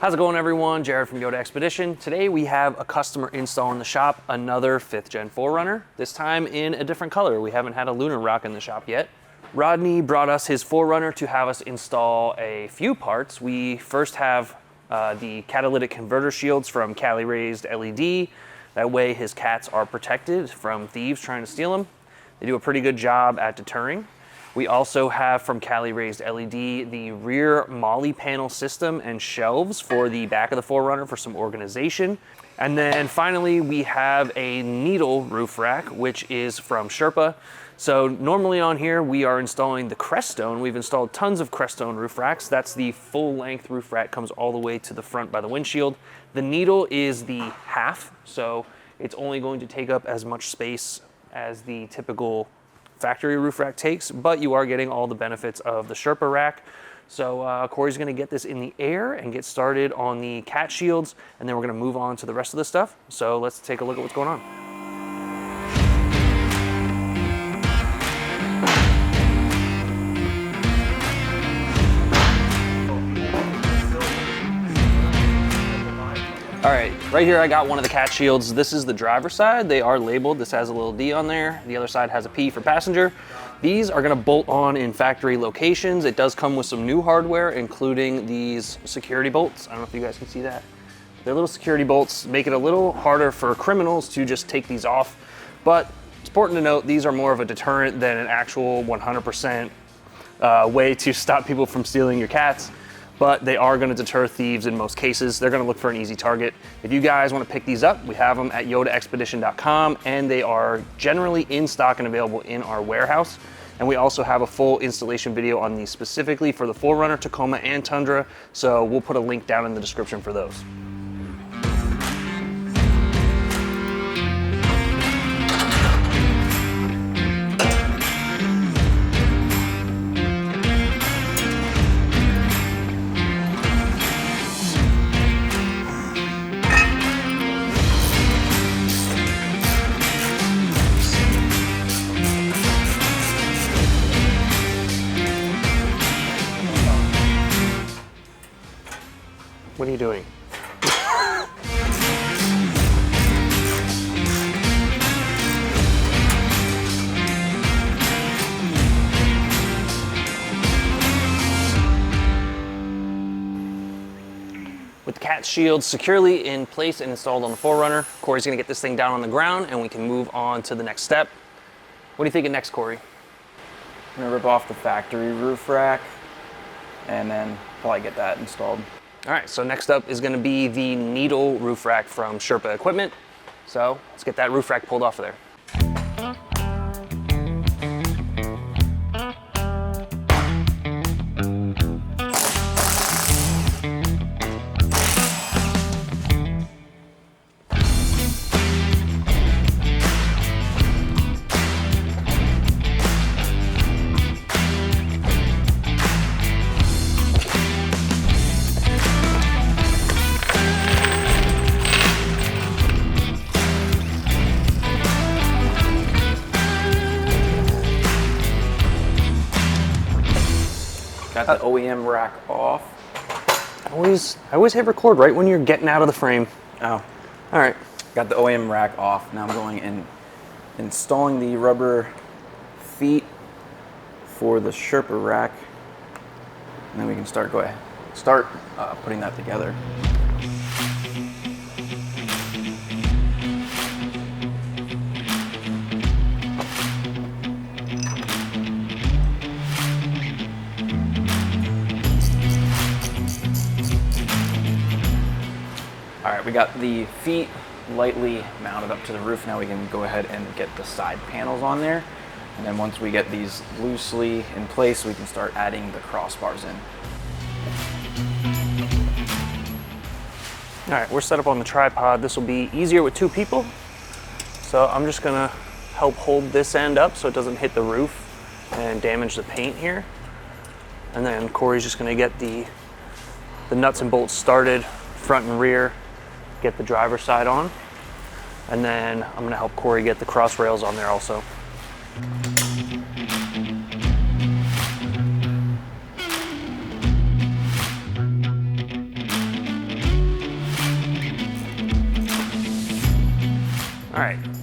How's it going, everyone? Jared from Yoda Expedition. Today we have a customer install in the shop, another 5th gen 4Runner, this time in a different color. We haven't had a lunar rock in the shop yet. Rodney brought us his 4Runner to have us install a few parts. We first have the catalytic converter shields from CaliRaised LED. That way his cats are protected from thieves trying to steal them. They do a pretty good job at deterring. We also have from CaliRaised LED the rear Molle panel system and shelves for the back of the 4Runner for some organization. And then finally we have a needle roof rack, which is from Sherpa. So normally on here we are installing the Crestone. We've installed tons of Crestone roof racks. That's the full length roof rack, comes all the way to the front by the windshield. The needle is the half, so it's only going to take up as much space as the typical factory roof rack takes, but you are getting all the benefits of the Sherpa rack. So Corey's gonna get this in the air and get started on the cat shields, and then we're gonna move on to the rest of the stuff. So let's take a look at what's going on. All right, right here I got one of the cat shields. This is the driver's side. They are labeled. This has a little D on there. The other side has a P for passenger. These are gonna bolt on in factory locations. It does come with some new hardware, including these security bolts. I don't know if you guys can see that. They're little security bolts, make it a little harder for criminals to just take these off. But it's important to note, these are more of a deterrent than an actual 100% way to stop people from stealing your cats. But they are gonna deter thieves in most cases. They're gonna look for an easy target. If you guys wanna pick these up, we have them at yodaexpedition.com, and they are generally in stock and available in our warehouse. And we also have a full installation video on these specifically for the 4Runner, Tacoma, and Tundra. So we'll put a link down in the description for those. What are you doing? With the cat shield securely in place and installed on the 4Runner, Corey's gonna get this thing down on the ground and we can move on to the next step. What are you thinking next, Corey? I'm gonna rip off the factory roof rack and then probably get that installed. All right, so next up is gonna be the needle roof rack from Sherpa Equipment. So let's get that roof rack pulled off of there. Got the OEM rack off. I always hit record right when you're getting out of the frame. Oh. All right. Got the OEM rack off. Now I'm going in, installing the rubber feet for the Sherpa rack. And then we can start putting that together. All right, we got the feet lightly mounted up to the roof. Now we can go ahead and get the side panels on there. And then once we get these loosely in place, we can start adding the crossbars in. All right, we're set up on the tripod. This will be easier with 2 people. So I'm just gonna help hold this end up so it doesn't hit the roof and damage the paint here. And then Corey's just gonna get the nuts and bolts started, front and rear, get the driver's side on. And then I'm gonna help Corey get the cross rails on there also. right.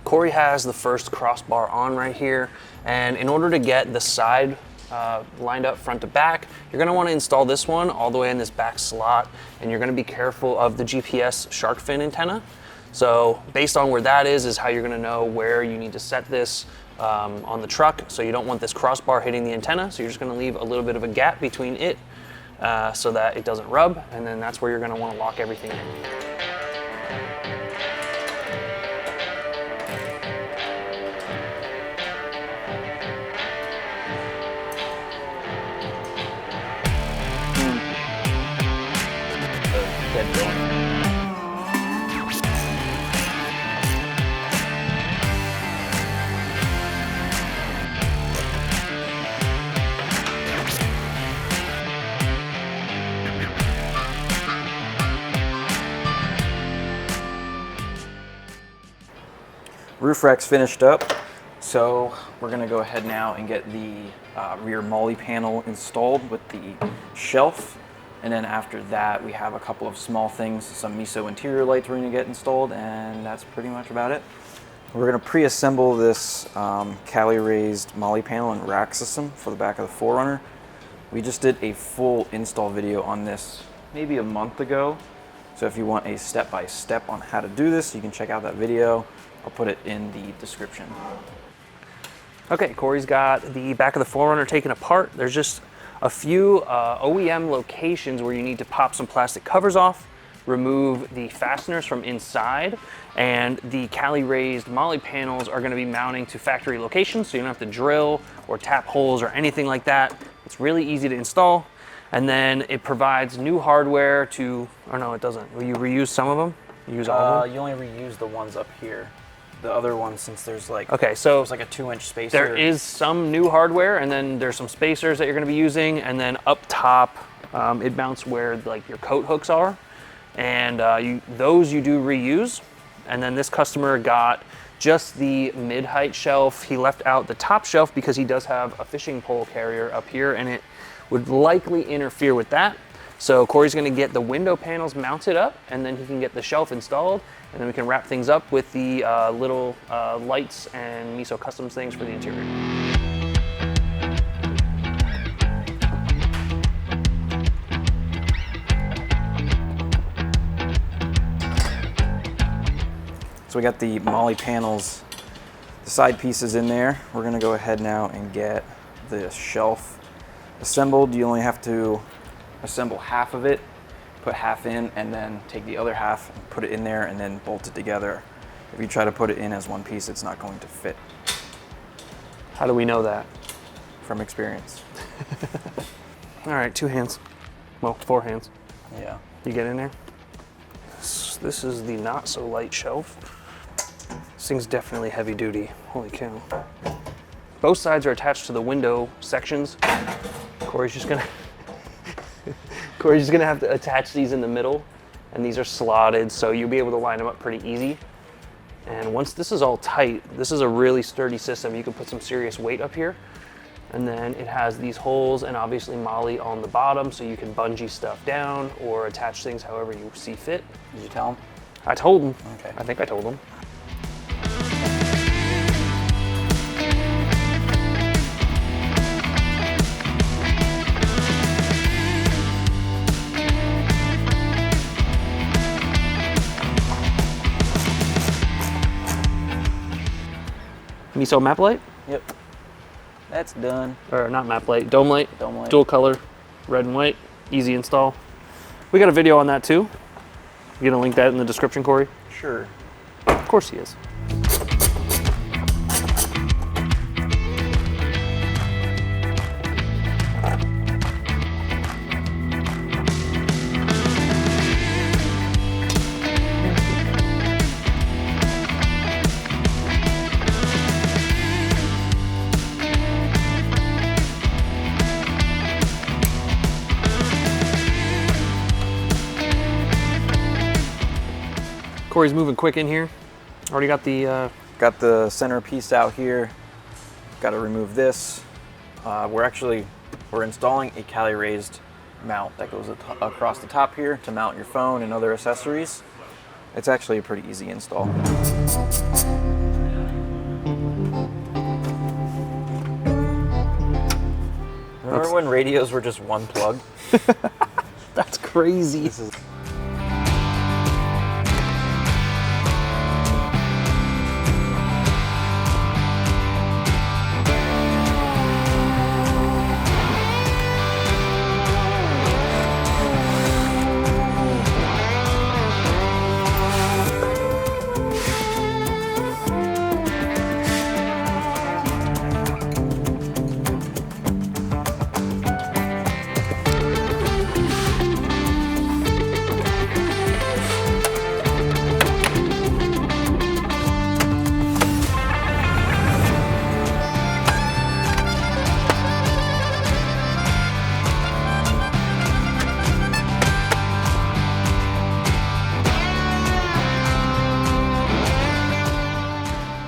Corey has the first crossbar on right here, and in order to get the side lined up front to back, you're going to want to install this one all the way in this back slot, and you're going to be careful of the GPS shark fin antenna. So based on where that is how you're going to know where you need to set this on the truck. So you don't want this crossbar hitting the antenna, so you're just going to leave a little bit of a gap between it so that it doesn't rub, and then that's where you're going to want to lock everything in. Roof rack's finished up, so we're gonna go ahead now and get the rear Molle panel installed with the shelf. And then after that, we have a couple of small things, some Meso interior lights we're gonna get installed, and that's pretty much about it. We're gonna pre-assemble this CaliRaised Molle panel and rack system for the back of the 4Runner. We just did a full install video on this maybe a month ago. So if you want a step-by-step on how to do this, you can check out that video. I'll put it in the description. Okay, Corey's got the back of the 4Runner taken apart. There's just a few OEM locations where you need to pop some plastic covers off, remove the fasteners from inside, and the CaliRaised Molle panels are going to be mounting to factory locations, so you don't have to drill or tap holes or anything like that. It's really easy to install, and then it provides new hardware to, or no, it doesn't. Will you reuse some of them? You use all of them? You only reuse the ones up here. The other ones, since there's like, okay, so there's like a 2-inch spacer. There is some new hardware, and then there's some spacers that you're going to be using, and then up top it mounts where like your coat hooks are, and those you do reuse. And then this customer got just the mid-height shelf. He left out the top shelf because he does have a fishing pole carrier up here, and it would likely interfere with that. So Corey's going to get the window panels mounted up, and then he can get the shelf installed, and then we can wrap things up with the little lights and Meso Customs things for the interior. So we got the Molle panels, the side pieces in there. We're gonna go ahead now and get the shelf assembled. You only have to assemble half of it, put half in, and then take the other half and put it in there and then bolt it together. If you try to put it in as one piece, it's not going to fit. How do we know that? From experience. All right, 2 hands. Well, 4 hands. Yeah. You get in there. This is the not so light shelf. This thing's definitely heavy duty. Holy cow. Both sides are attached to the window sections. Corey's just gonna have to attach these in the middle, and these are slotted, so you'll be able to line them up pretty easy. And once this is all tight, this is a really sturdy system. You can put some serious weight up here. And then it has these holes and obviously Molle on the bottom, so you can bungee stuff down or attach things however you see fit. Did you tell him? I told him. Okay. I think I told him. Meso map light? Yep. That's done. Or not map light, dome light. Dome light. Dual color, red and white, easy install. We got a video on that too. You gonna link that in the description, Corey? Sure. Of course he is. Corey's moving quick in here. Already got the... Got the center piece out here. Got to remove this. We're installing a CaliRaised mount that goes across the top here to mount your phone and other accessories. It's actually a pretty easy install. Remember when radios were just one plug? That's crazy.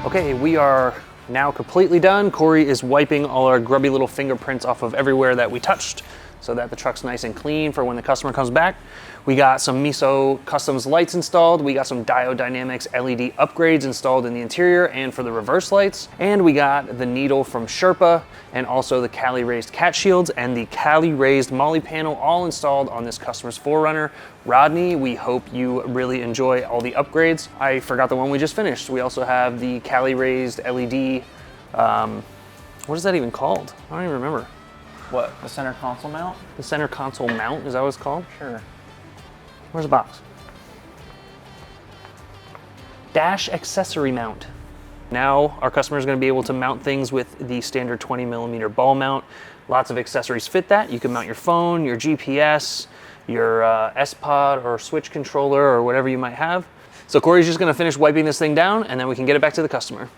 Okay, we are now completely done. Corey is wiping all our grubby little fingerprints off of everywhere that we touched so that the truck's nice and clean for when the customer comes back. We got some Meso Customs lights installed. We got some Diode Dynamics LED upgrades installed in the interior and for the reverse lights. And we got the needle from Sherpa and also the CaliRaised cat shields and the CaliRaised Molle panel all installed on this customer's 4Runner. Rodney, we hope you really enjoy all the upgrades. I forgot the one we just finished. We also have the CaliRaised LED, what is that even called? I don't even remember. What, the center console mount? The center console mount, is that what it's called? Sure. Where's the box? Dash accessory mount. Now our customer is going to be able to mount things with the standard 20mm ball mount. Lots of accessories fit that. You can mount your phone, your GPS, your S-Pod or switch controller or whatever you might have. So Corey's just going to finish wiping this thing down and then we can get it back to the customer.